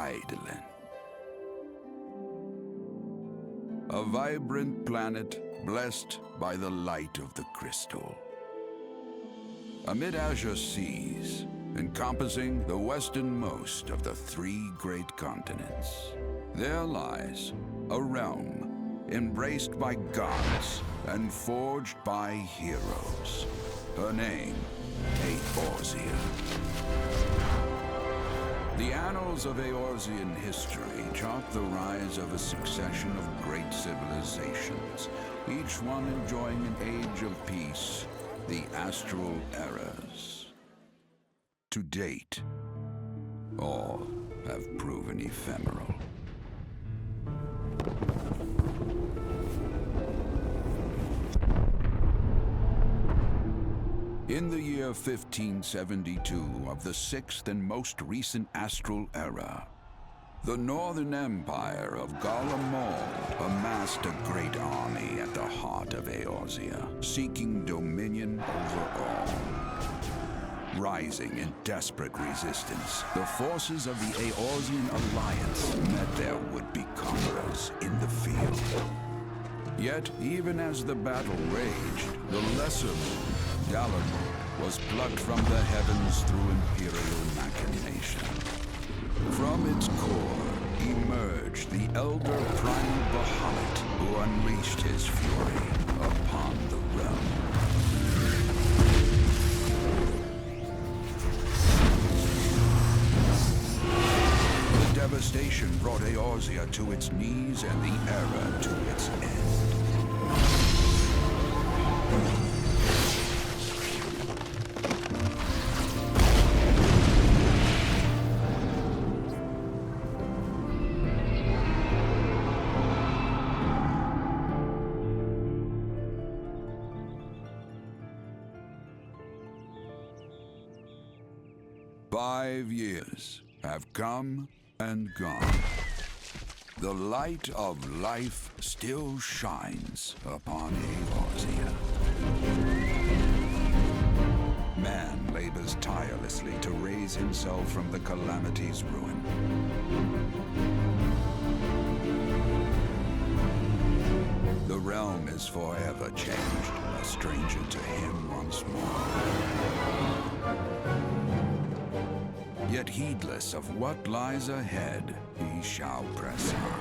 Eidolon. A vibrant planet blessed by the light of the crystal. Amid azure seas, encompassing the westernmost of the 3 great continents, there lies a realm embraced by gods and forged by heroes. Her name, Eorzea. The annals of Eorzean history chart the rise of a succession of great civilizations, each one enjoying an age of peace, the Astral Eras. To date, all have proven ephemeral. In the year 1572 of the 6th and most recent Astral Era, the Northern Empire of Garlemald amassed a great army at the heart of Eorzea, seeking dominion over all. Rising in desperate resistance, the forces of the Eorzean Alliance met their would-be conquerors in the field. Yet, even as the battle raged, the lesser moon, Galamond, was plucked from the heavens through imperial machination. From its core emerged the elder primal Bahamut, who unleashed his fury upon the realm. The devastation brought Eorzea to its knees and the era to its end. 5 years have come and gone. The light of life still shines upon Eorzea. Man labors tirelessly to raise himself from the calamity's ruin. The realm is forever changed, a stranger to him once more. Yet heedless of what lies ahead, he shall press on.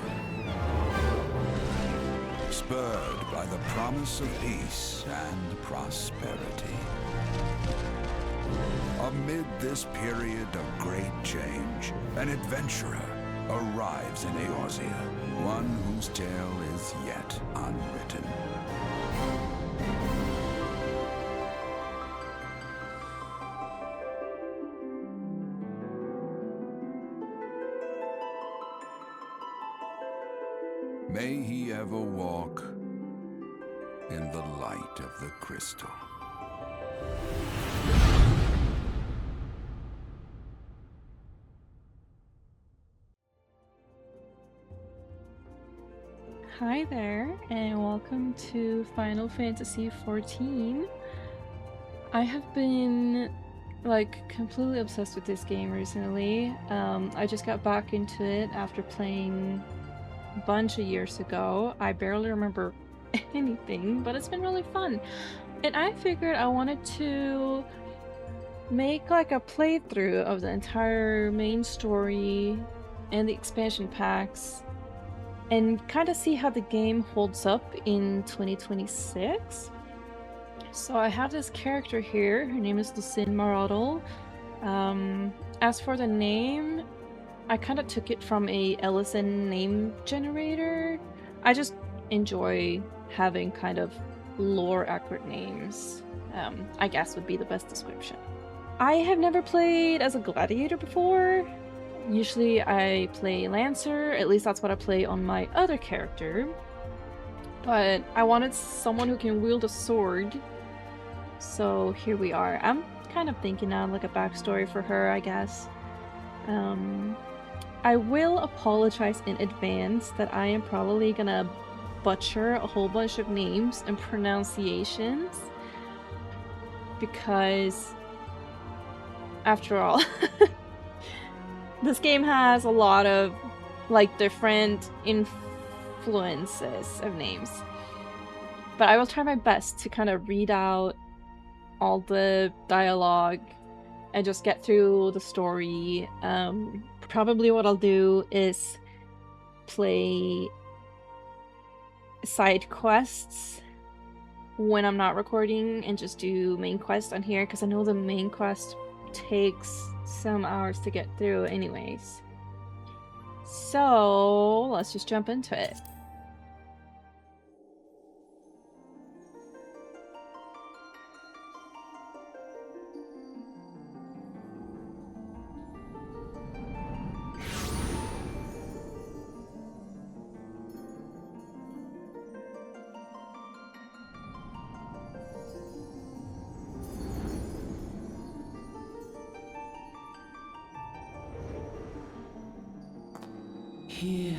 Spurred by the promise of peace and prosperity. Amid this period of great change, an adventurer arrives in Eorzea, one whose tale is yet unwritten. May he ever walk in the light of the crystal. Hi there, and welcome to Final Fantasy XIV. I have been completely obsessed with this game recently. I just got back into it after playing a bunch of years ago. I barely remember anything, but it's been really fun. And I figured I wanted to make a playthrough of the entire main story and the expansion packs and kind of see how the game holds up in 2026. So I have this character here. Her name is Lucinne Mauradel. As for the name, I kind of took it from a Elezen name generator. I just enjoy having kind of lore accurate names, I guess would be the best description. I have never played as a gladiator before. Usually I play Lancer, at least that's what I play on my other character. But I wanted someone who can wield a sword. So here we are. I'm kind of thinking of a backstory for her, I guess. I will apologize in advance that I am probably gonna butcher a whole bunch of names and pronunciations. Because, after all, this game has a lot of like different influences of names. But I will try my best to kind of read out all the dialogue and just get through the story. Probably what I'll do is play side quests when I'm not recording and just do main quest on here, because I know the main quest takes some hours to get through anyways. So let's just jump into it. Here.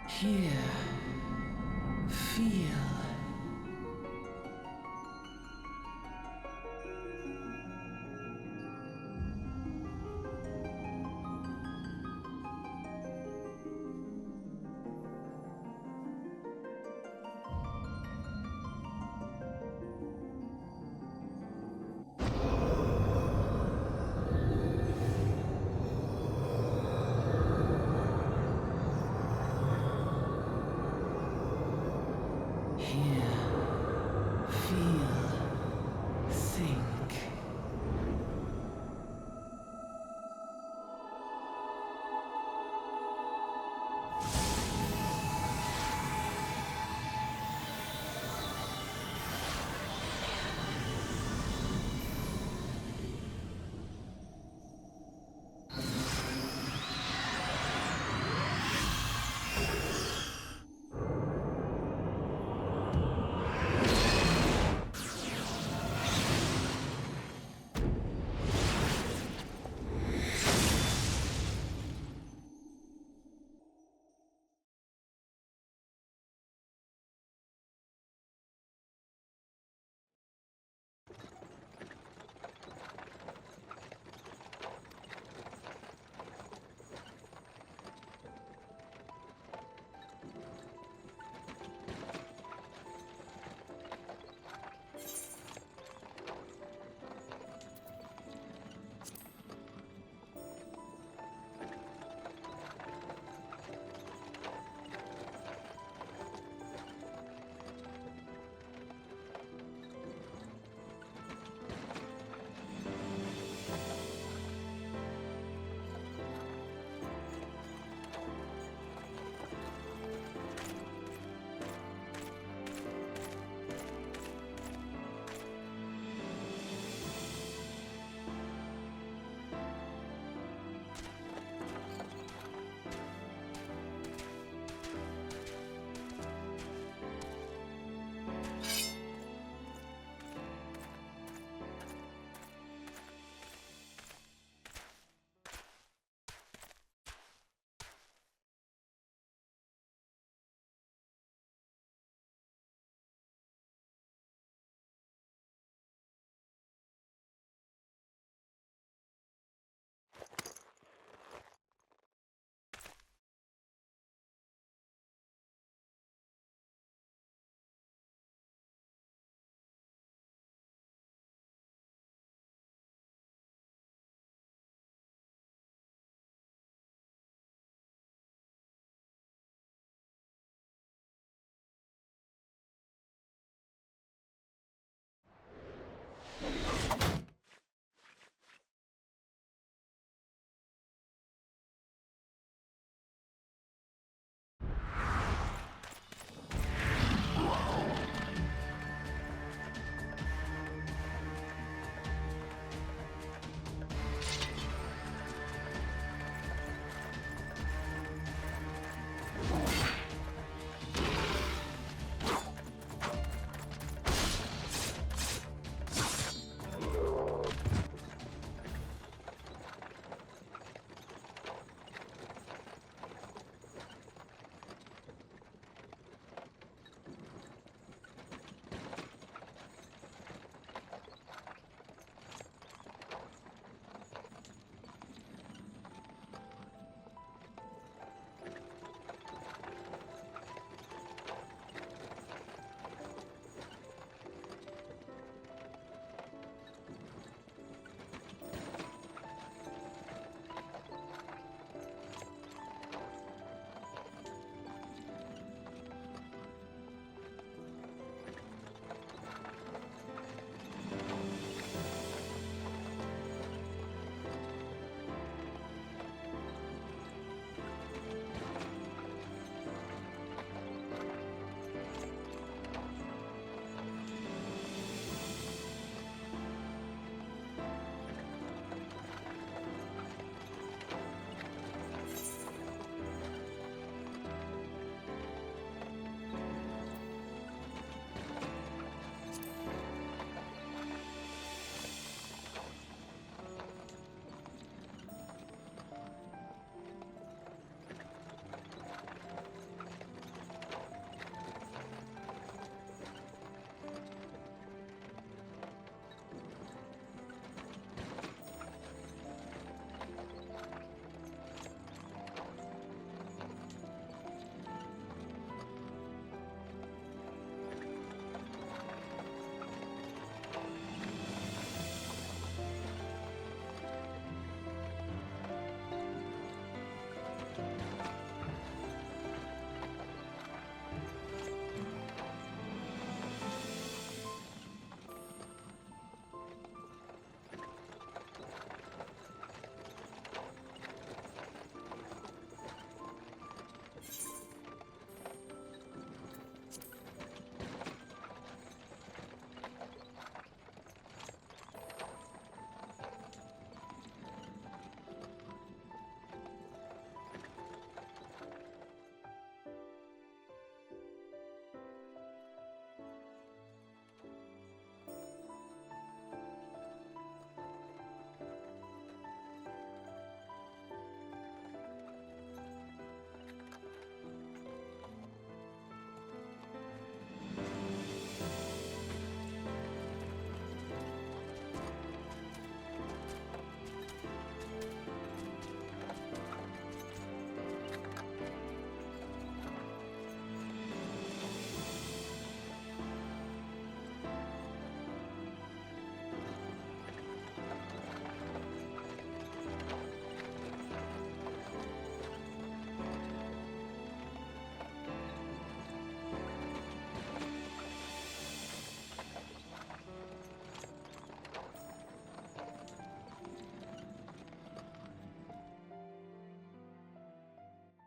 Here. Feel.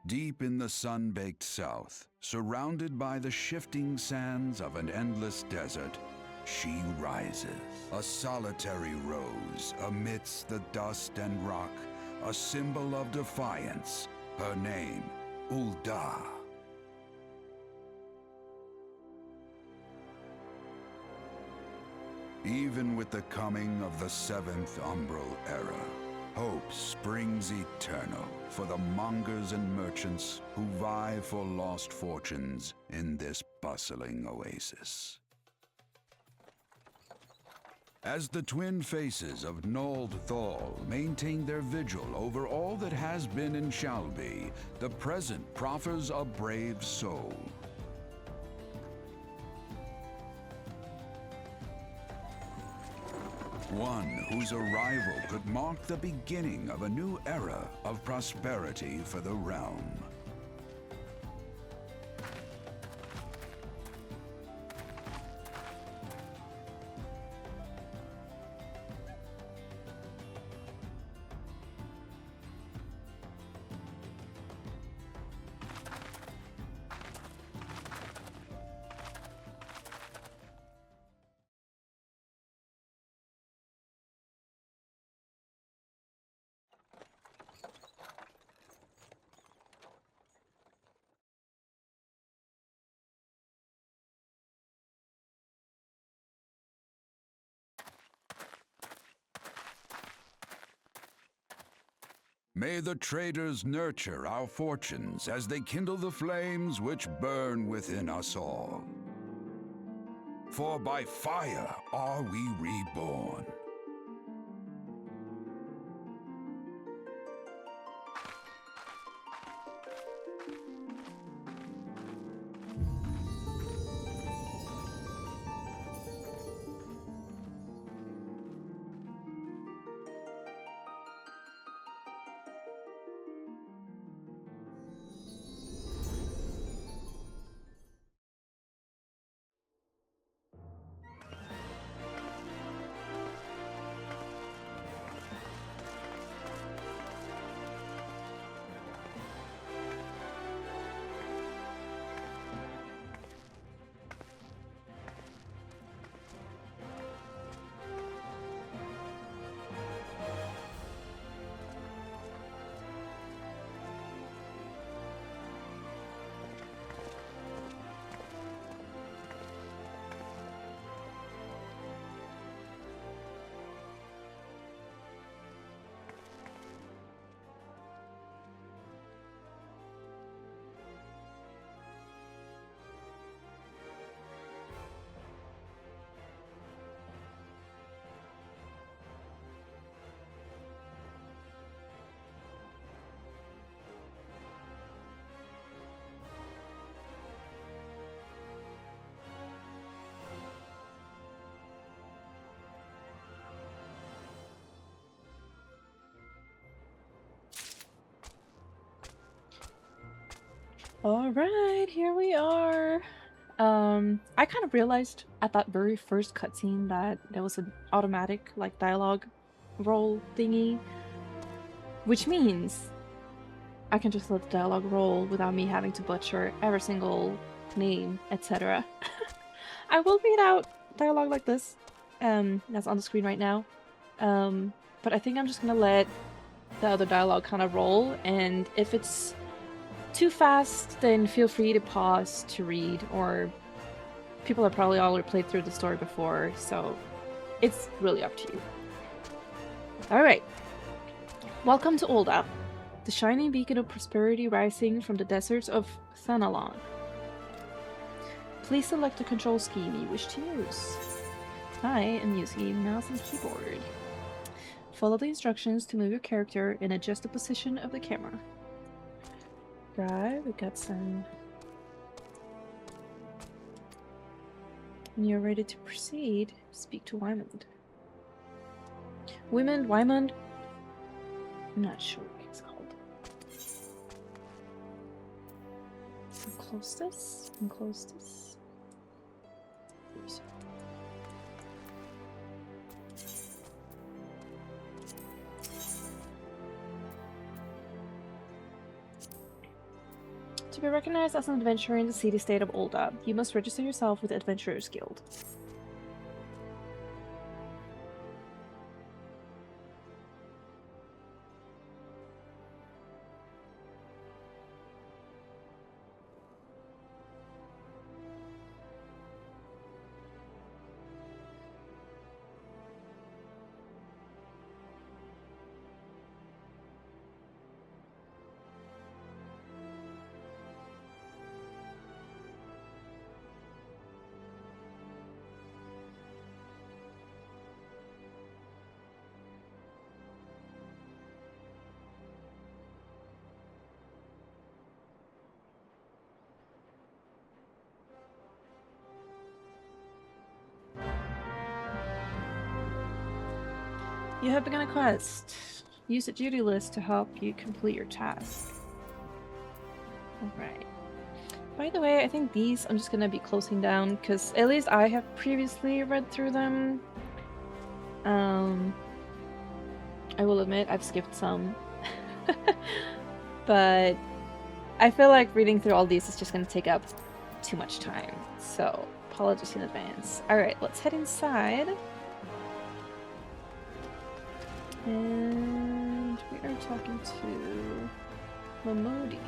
Deep in the sun-baked south, surrounded by the shifting sands of an endless desert, she rises, a solitary rose amidst the dust and rock, a symbol of defiance. Her name, Ulda. Even with the coming of the seventh umbral era, hope springs eternal for the mongers and merchants who vie for lost fortunes in this bustling oasis. As the twin faces of Nold Thal maintain their vigil over all that has been and shall be, the present proffers a brave soul. One whose arrival could mark the beginning of a new era of prosperity for the realm. May the traders nurture our fortunes as they kindle the flames which burn within us all. For by fire are we reborn. All right, here we are. I kind of realized at that very first cutscene that there was an automatic like dialogue roll thingy, which means I can just let the dialogue roll without me having to butcher every single name, etc. I will read out dialogue like this, that's on the screen right now, but I think I'm just gonna let the other dialogue kind of roll, and if it's too fast, then feel free to pause to read, or people have probably already played through the story before, so it's really up to you. Alright. Welcome to Ulda, the shining beacon of prosperity rising from the deserts of Thanalan. Please select the control scheme you wish to use. I am using mouse and keyboard. Follow the instructions to move your character and adjust the position of the camera. Right, we got some. When you're ready to proceed, speak to Wymond. Wymond? I'm not sure what it's called. Close this. Close this. Oops. To be recognized as an adventurer in the city-state of Olda, you must register yourself with the Adventurers Guild. You have begun a quest. Use the duty list to help you complete your task. Alright. By the way, I think these I'm just gonna be closing down because at least I have previously read through them. I will admit I've skipped some. But I feel like reading through all these is just gonna take up too much time. So apologies in advance. Alright, let's head inside. And we are talking to Momodi.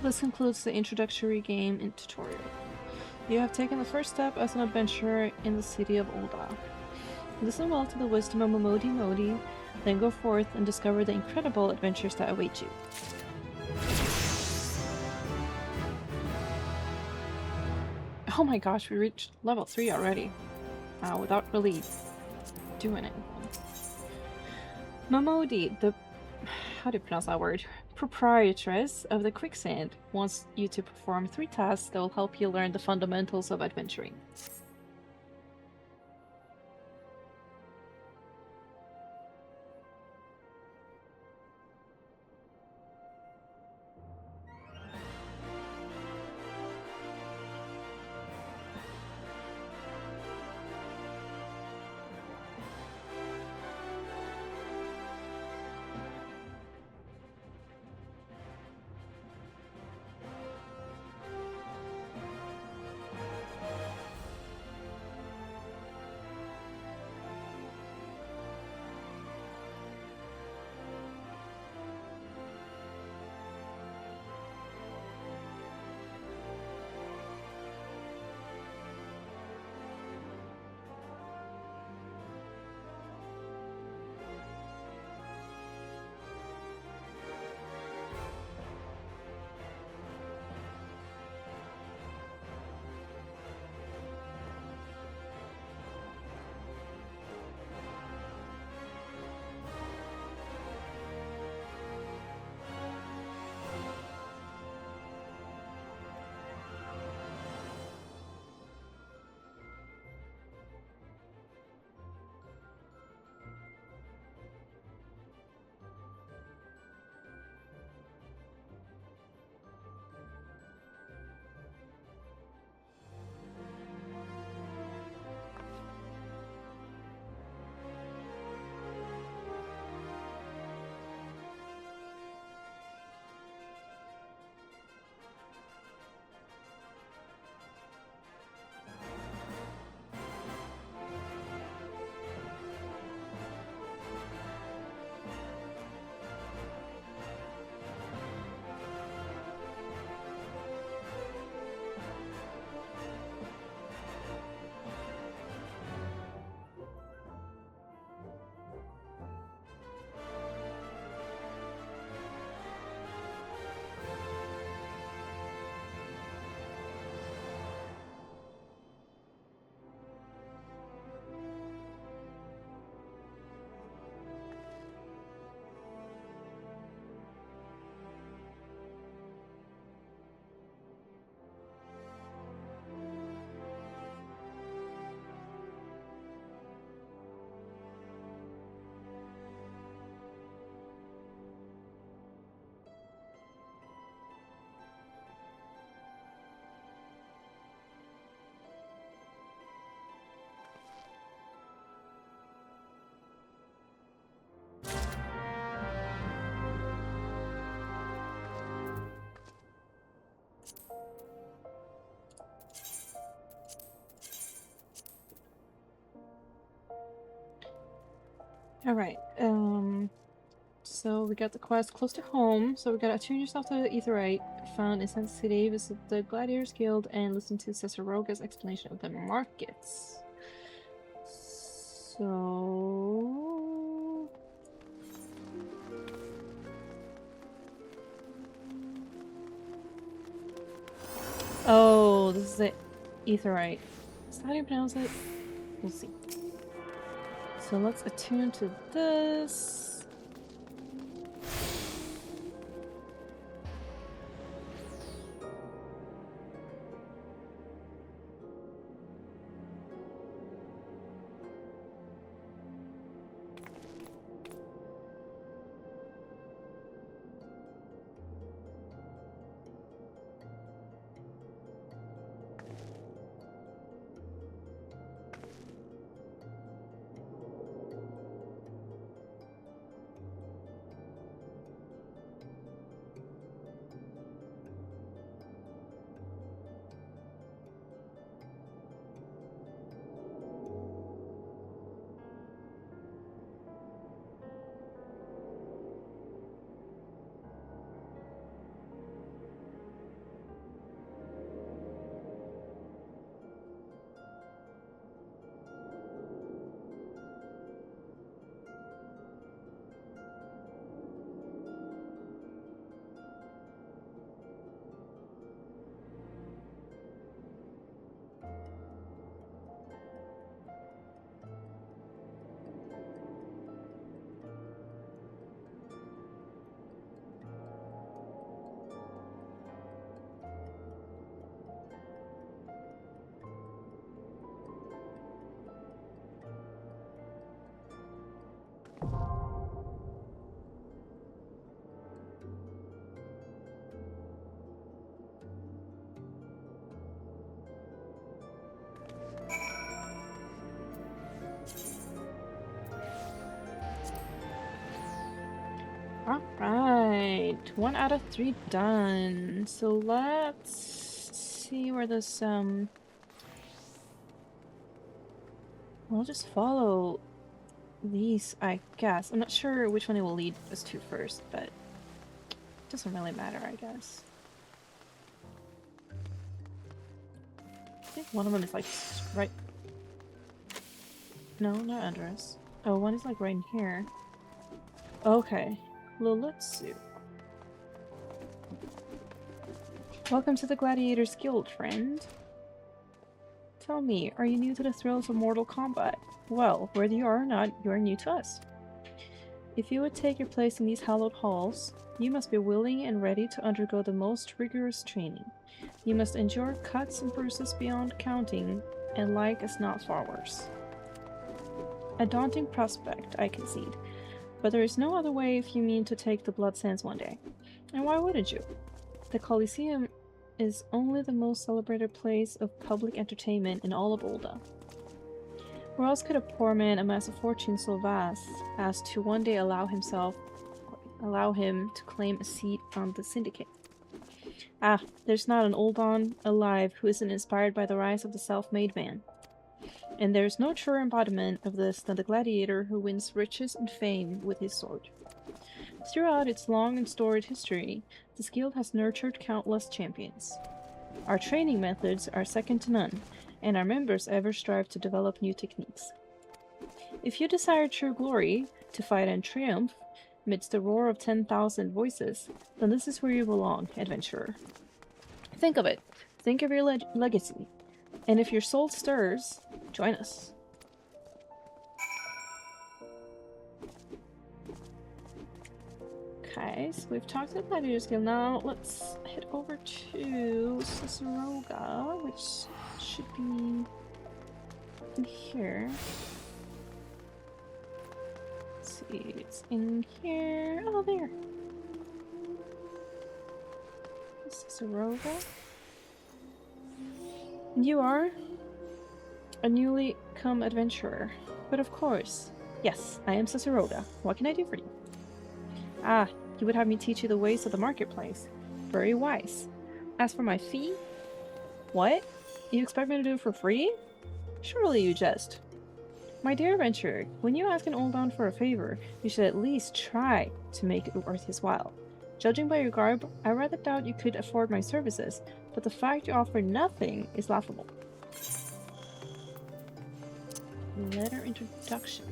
This concludes the introductory game and tutorial. You have taken the first step as an adventurer in the city of Ulda. Listen well to the wisdom of Modi, then go forth and discover the incredible adventures that await you. Oh my gosh, we reached level 3 already. Without really doing anything. Modi, the... how do you pronounce that word? Proprietress of the Quicksand, wants you to perform 3 tasks that will help you learn the fundamentals of adventuring. Alright, so we got the quest close to home, so we gotta attune yourself to the Aetheryte found in Sun City, visit the Gladiators Guild, and listen to Cesaroga's explanation of the markets. So... oh, this is the Aetheryte. Is that how you pronounce it? We'll see. So let's attune to this. Alright, 1 out of 3 done. So let's see where this, I'll just follow these, I guess. I'm not sure which one it will lead us to first, but it doesn't really matter, I guess. I think one of them is like right... No, not under us. Oh, one is like right in here. Okay. Well, let's see. Welcome to the Gladiators Guild, friend. Tell me, are you new to the thrills of Mortal Kombat? Well, whether you are or not, you are new to us. If you would take your place in these hallowed halls, you must be willing and ready to undergo the most rigorous training. You must endure cuts and bruises beyond counting, and like as not far worse. A daunting prospect, I concede, but there is no other way if you mean to take the Blood Sands one day. And why wouldn't you? The Colosseum is only the most celebrated place of public entertainment in all of Ulda. Where else could a poor man amass a fortune so vast as to one day allow him to claim a seat on the syndicate? Ah, there's not an Uldan alive who isn't inspired by the rise of the self-made man. And there's no truer embodiment of this than the gladiator who wins riches and fame with his sword. Throughout its long and storied history, this guild has nurtured countless champions. Our training methods are second to none, and our members ever strive to develop new techniques. If you desire true glory, to fight and triumph amidst the roar of 10,000 voices, then this is where you belong, adventurer. Think of it. Think of your legacy. And if your soul stirs, join us. Okay, so we've talked to the Gladiators Guild. Now let's head over to Ciceroga, which should be in here. Let's see, it's in here. Oh, there. Ciceroga. You are a newly come adventurer. But of course, yes, I am Ciceroga. What can I do for you? Ah, you would have me teach you the ways of the marketplace. Very wise. As for my fee? What? You expect me to do it for free? Surely you jest. My dear adventurer, when you ask an Uldan for a favor, you should at least try to make it worth his while. Judging by your garb, I rather doubt you could afford my services, but the fact you offer nothing is laughable. Letter introduction.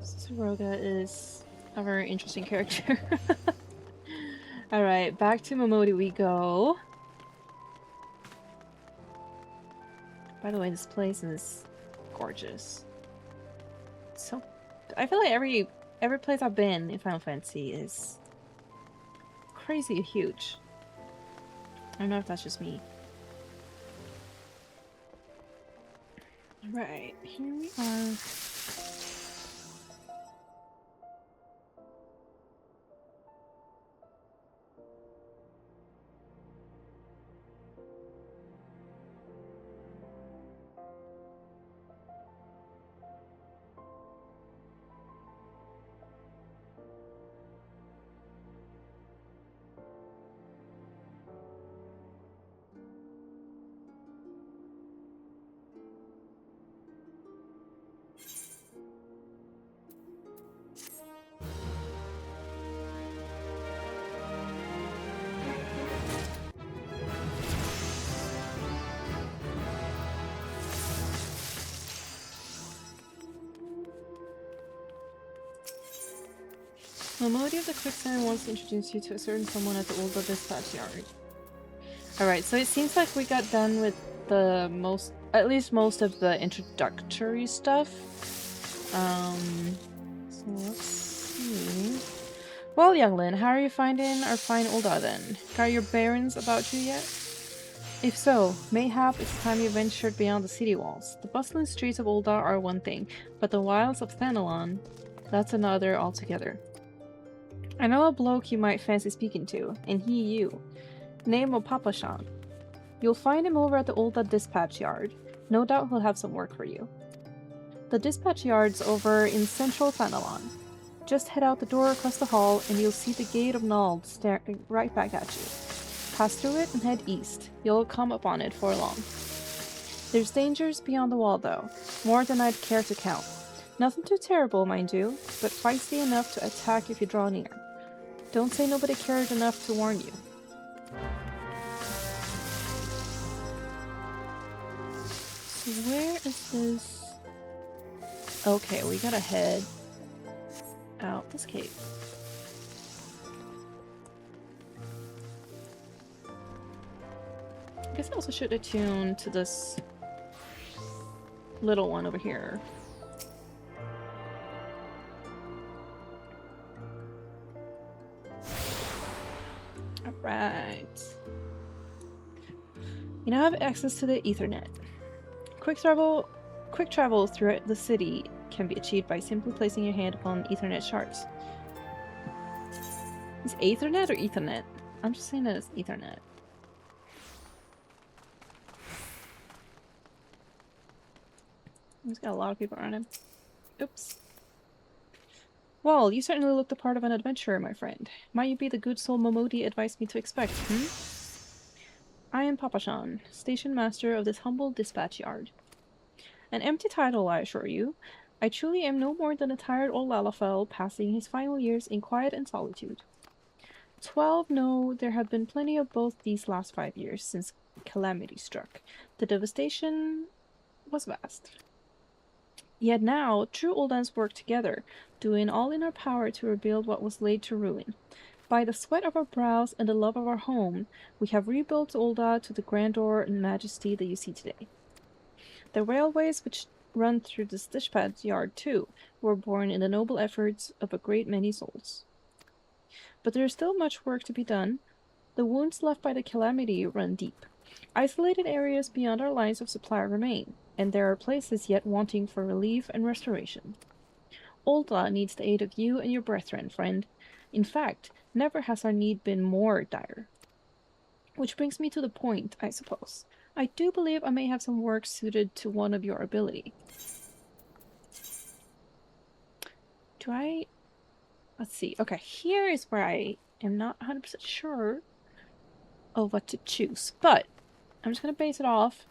Ciceroga is a very interesting character. Alright, back to Momodi we go. By the way, this place is gorgeous. So, I feel like every place I've been in Final Fantasy is crazy huge. I don't know if that's just me. Right, here we are. Momodi of the Quicksand wants to introduce you to a certain someone at the Ulva Dispatch Yard. Alright, so it seems like we got done with the at least most of the introductory stuff. So let's see. Well, younglin, how are you finding our fine Ulda then? Got your bearings about you yet? If so, mayhap it's time you ventured beyond the city walls. The bustling streets of Ulda are one thing, but the wilds of Thanalon, that's another altogether. I know a bloke you might fancy speaking to, and he you. Name of Papashan. You'll find him over at the Ulda Dispatch Yard. No doubt he'll have some work for you. The dispatch yard's over in central Thanalon. Just head out the door across the hall and you'll see the Gate of Nald staring right back at you. Pass through it and head east. You'll come upon it for long. There's dangers beyond the wall though, more than I'd care to count. Nothing too terrible, mind you, but feisty enough to attack if you draw near. Don't say nobody cared enough to warn you. So where is this? Okay, we gotta head out this cave. I guess I also should attune to this little one over here. Alright. You now have access to the Ethernet. Quick travel through the city can be achieved by simply placing your hand upon Ethernet shards. Is Ethernet or Ethernet? I'm just saying that it's Ethernet. He's got a lot of people around him. Oops. Well, you certainly look the part of an adventurer, my friend. Might you be the good soul Momodi advised me to expect, I am Papashan, station master of this humble dispatch yard. An empty title, I assure you. I truly am no more than a tired old Lalafell passing his final years in quiet and solitude. 12 know there have been plenty of both these last 5 years since calamity struck. The devastation was vast. Yet now, true Uldans work together, doing all in our power to rebuild what was laid to ruin. By the sweat of our brows and the love of our home, we have rebuilt Ulda to the grandeur and majesty that you see today. The railways which run through this dispatch yard, too, were born in the noble efforts of a great many souls. But there is still much work to be done. The wounds left by the calamity run deep. Isolated areas beyond our lines of supply remain, and there are places yet wanting for relief and restoration. Ulda needs the aid of you and your brethren, friend. In fact, never has our need been more dire. Which brings me to the point, I suppose. I do believe I may have some work suited to one of your ability. Let's see. Okay, here is where I am not 100% sure of what to choose, but I'm just going to base it off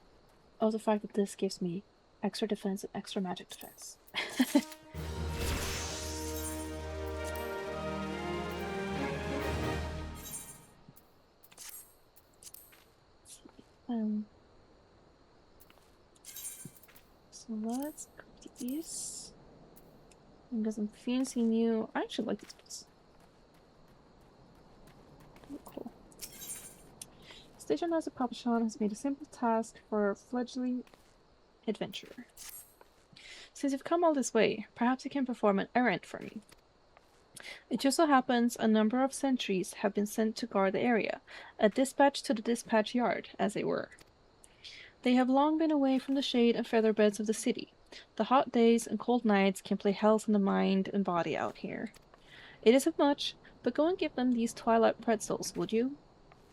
of the fact that this gives me extra defense and extra magic defense. So let's copy these. And get some fancy new. I actually like these books. Cool. Station Master Papashan has made a simple task for a fledgling adventurer. Since you've come all this way, perhaps you can perform an errand for me. It just so happens a number of sentries have been sent to guard the area, a dispatch to the dispatch yard, as it were. They have long been away from the shade and feather beds of the city. The hot days and cold nights can play hells on the mind and body out here. It isn't much, but go and give them these twilight pretzels, would you?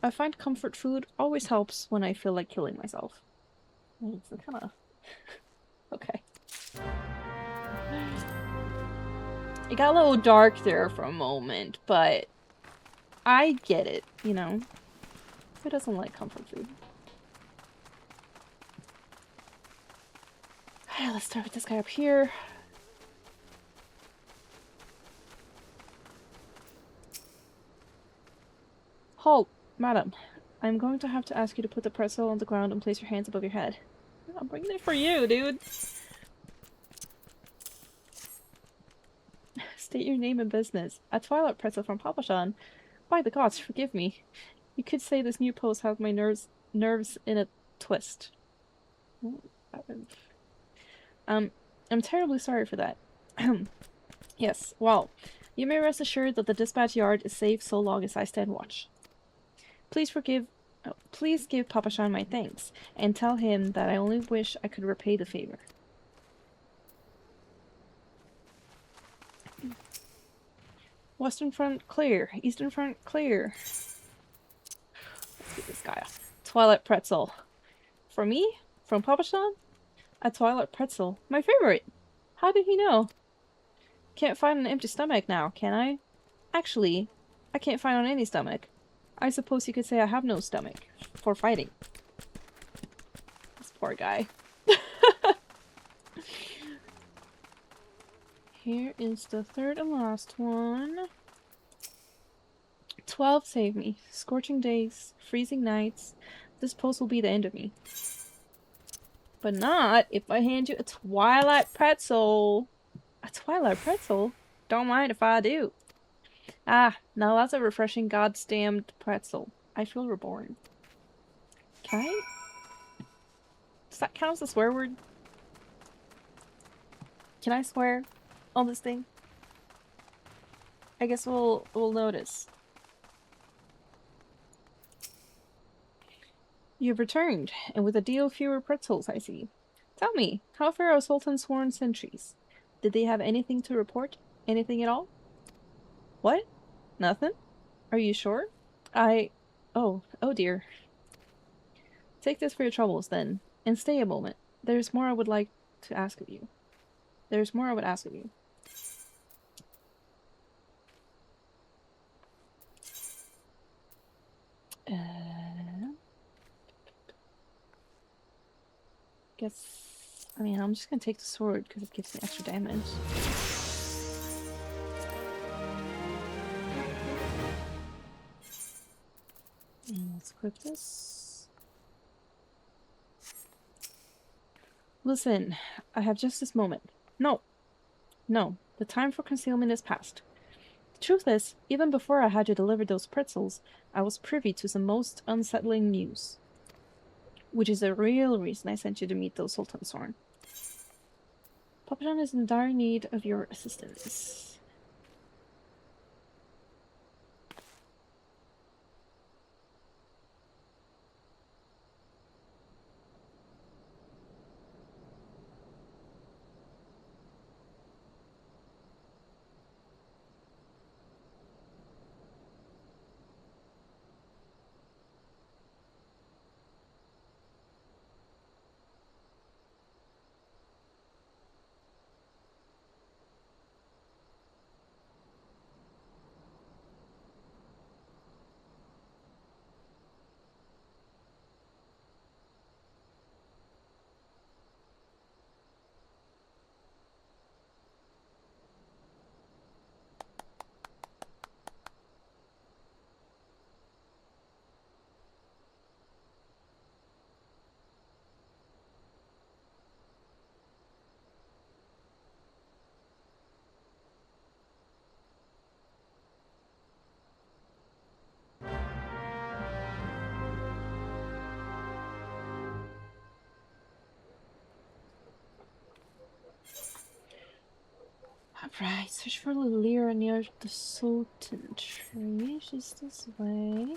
I find comfort food always helps when I feel like killing myself. It's kind of... okay. It got a little dark there for a moment, but I get it, you know? Who doesn't like comfort food? Let's start with this guy up here. Halt, madam. I'm going to have to ask you to put the pretzel on the ground and place your hands above your head. I'm bringing it for you, dude. State your name and business. A twilight pretzel from Papashan. By the gods, forgive me. You could say this new pose has my nerves in a twist. I'm terribly sorry for that. Yes, well, you may rest assured that the dispatch yard is safe so long as I stand watch. Please give Papashan my thanks, and tell him that I only wish I could repay the favor. Western front clear. Eastern front clear. Let's get this guy off. Twilight pretzel. For me? From Papashan? A twilight pretzel. My favorite! How did he know? Can't find an empty stomach now, can I? Actually, I can't find on any stomach. I suppose you could say I have no stomach. For fighting. This poor guy. Here is the third and last one. 12 save me. Scorching days. Freezing nights. This post will be the end of me. But not if I hand you a twilight pretzel. A twilight pretzel? Don't mind if I do. Ah, now that's a refreshing goddamned pretzel. I feel reborn. Can I? Does that count as a swear word? Can I swear on this thing? I guess we'll notice. You've returned, and with a deal fewer pretzels, I see. Tell me, how fare our Sultan's sworn sentries? Did they have anything to report? Anything at all? What? Nothing? Are you sure? Oh dear. Take this for your troubles, then, and stay a moment. There's more I would like to ask of you. There's more I would ask of you. I mean, I'm just gonna take the sword because it gives me extra damage. And let's equip this. Listen, I have just this moment. No, the time for concealment is past. The truth is, even before I had you deliver those pretzels, I was privy to some most unsettling news. Which is the real reason I sent you to meet those Sultan Sorn. Papashan is in dire need of your assistance. Alright, search for Lyra near the Sultan tree. She's this way.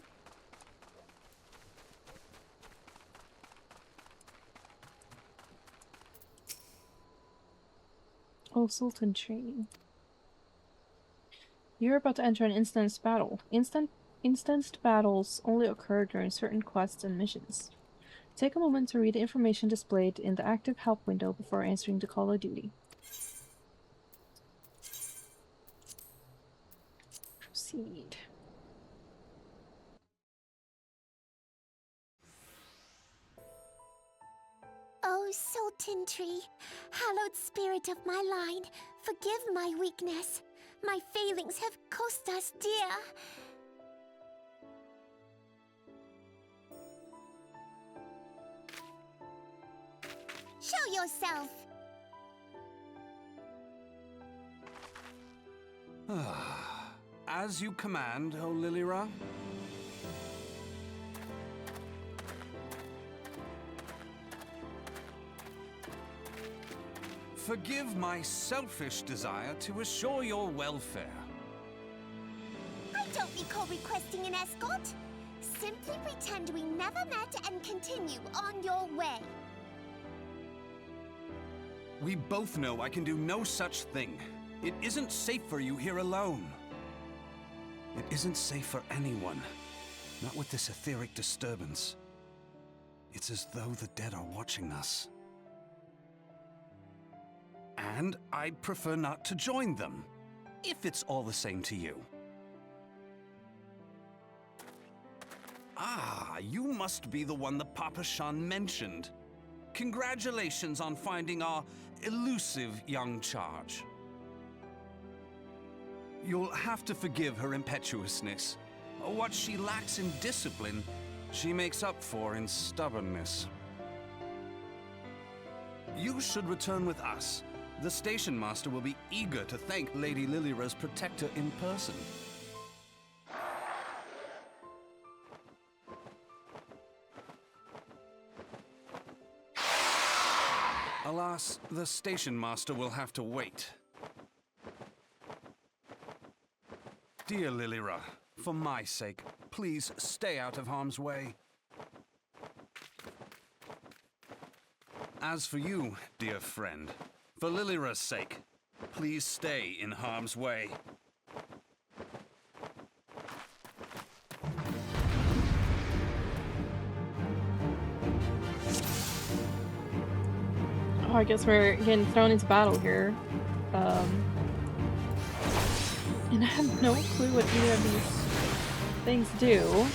Oh, Sultan tree. You're about to enter an instanced battle. Instanced battles only occur during certain quests and missions. Take a moment to read the information displayed in the active help window before answering the call of duty. Proceed. Oh, Sultan tree, hallowed spirit of my line, forgive my weakness. My failings have cost us dear. Show yourself! As you command, O Lilira. Forgive my selfish desire to assure your welfare. I don't recall requesting an escort. Simply pretend we never met and continue on your way. We both know I can do no such thing. It isn't safe for you here alone. It isn't safe for anyone. Not with this etheric disturbance. It's as though the dead are watching us. And I'd prefer not to join them, if it's all the same to you. Ah, you must be the one the Papa Shan mentioned. Congratulations on finding our elusive young charge. You'll have to forgive her impetuousness. What she lacks in discipline, she makes up for in stubbornness. You should return with us. The station master will be eager to thank Lady Lilira's protector in person. Alas, the station master will have to wait. Dear Lilira, for my sake, please stay out of harm's way. As for you, dear friend, for Lilira's sake, please stay in harm's way. Oh, I guess we're getting thrown into battle here. And I have no clue what either of these things do.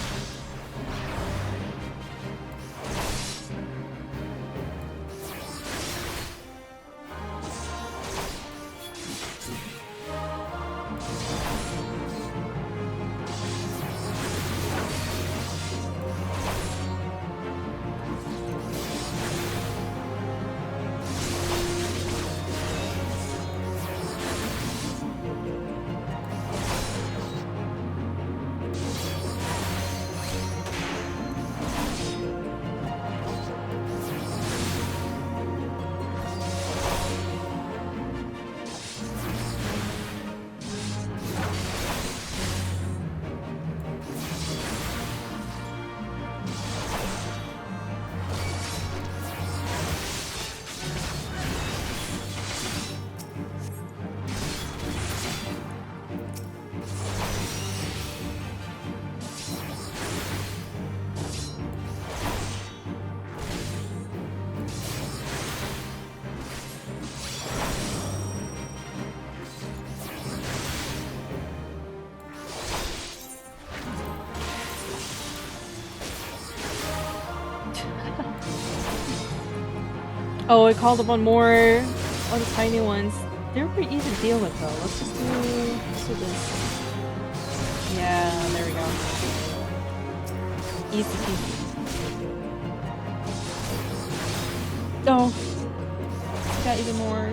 Oh, I called upon more of the tiny ones. They're pretty easy to deal with though. Let's just do this. Yeah, there we go. Easy peasy. Oh, got even more.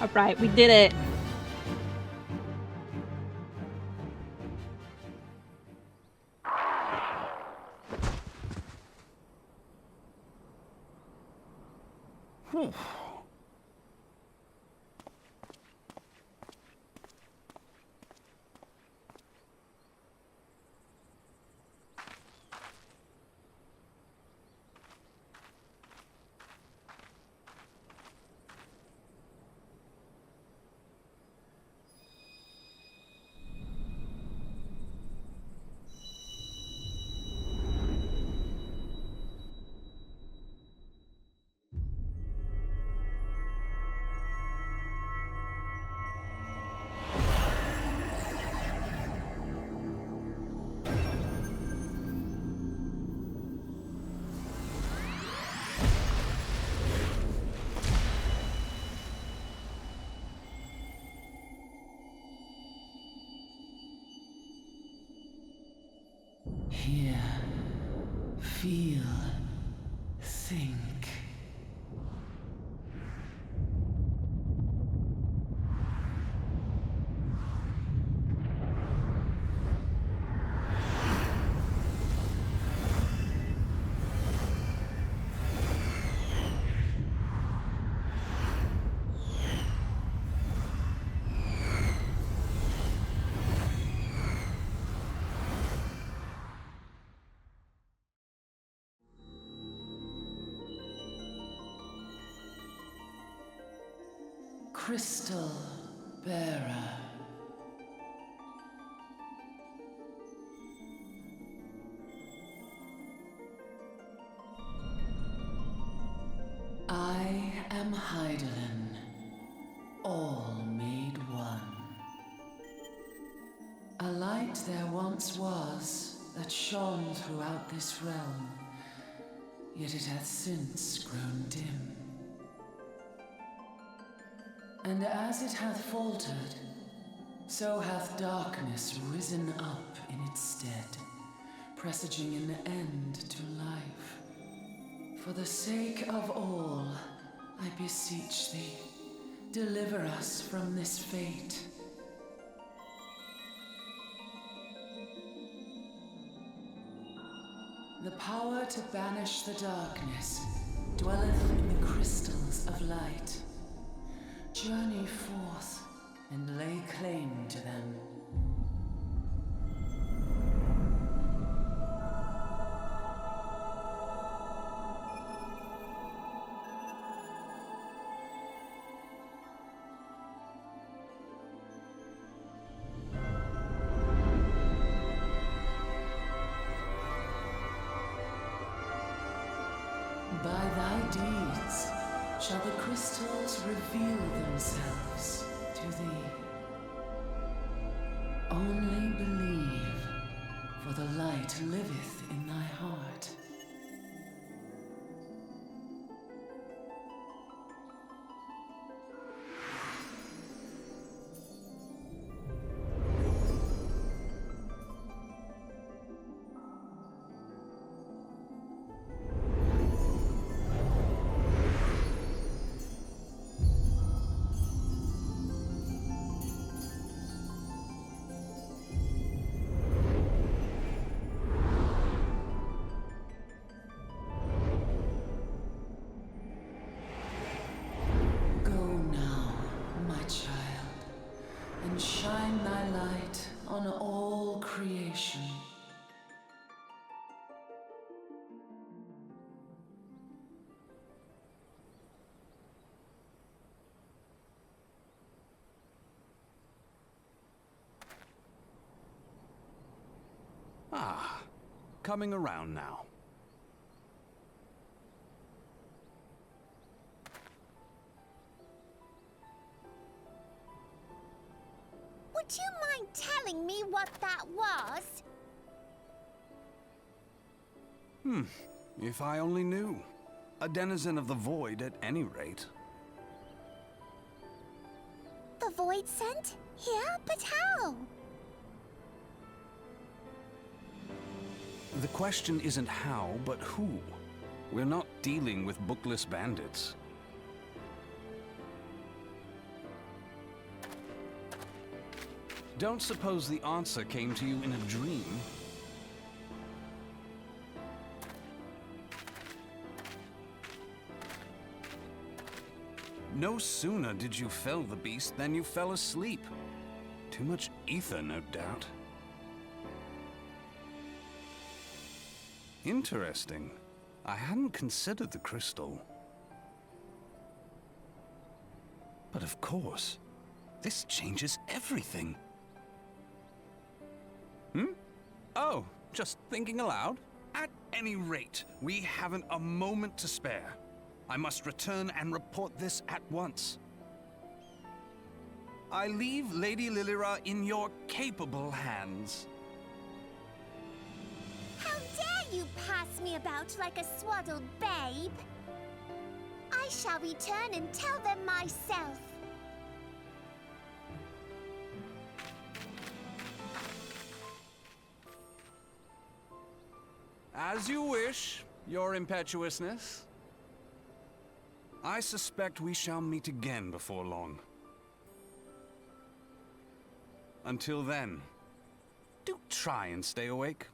Alright, we did it. Whew. Hear, feel, think. Crystal Bearer. I am Heidelin, all made one. A light there once was that shone throughout this realm, yet it hath since grown dim. And as it hath faltered, so hath darkness risen up in its stead, presaging an end to life. For the sake of all, I beseech thee, deliver us from this fate. The power to banish the darkness dwelleth in the crystals of light. Journey forth and lay claim to them. By thy deeds shall the crystals reveal themselves to thee. Only believe, for the light liveth in thy heart. Shine thy light on all creation. Ah, coming around now. Would you mind telling me what that was? If I only knew. A denizen of the void at any rate. The void sent? Here? But how? The question isn't how, but who. We're not dealing with bookless bandits. don't suppose the answer came to you in a dream? No sooner did you fell the beast than you fell asleep. Too much ether, no doubt. Interesting. I hadn't considered the crystal. But of course, this changes everything. Oh, just thinking aloud? At any rate, we haven't a moment to spare. I must return and report this at once. I leave Lady Lilira in your capable hands. How dare you pass me about like a swaddled babe? I shall return and tell them myself. As you wish, your impetuousness. I suspect we shall meet again before long. Until then, do try and stay awake.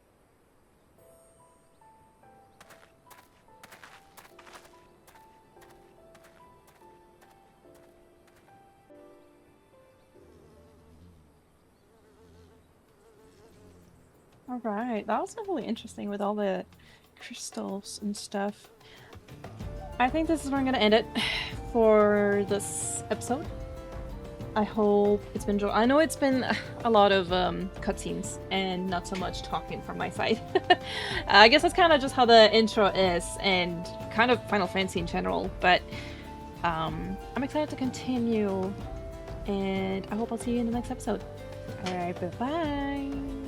Alright, that was really interesting with all the crystals and stuff. I think this is where I'm gonna end it for this episode. I hope it's been I know it's been a lot of cutscenes and not so much talking from my side. I guess that's kind of just how the intro is and kind of Final Fantasy in general, but I'm excited to continue and I hope I'll see you in the next episode. Alright, bye-bye!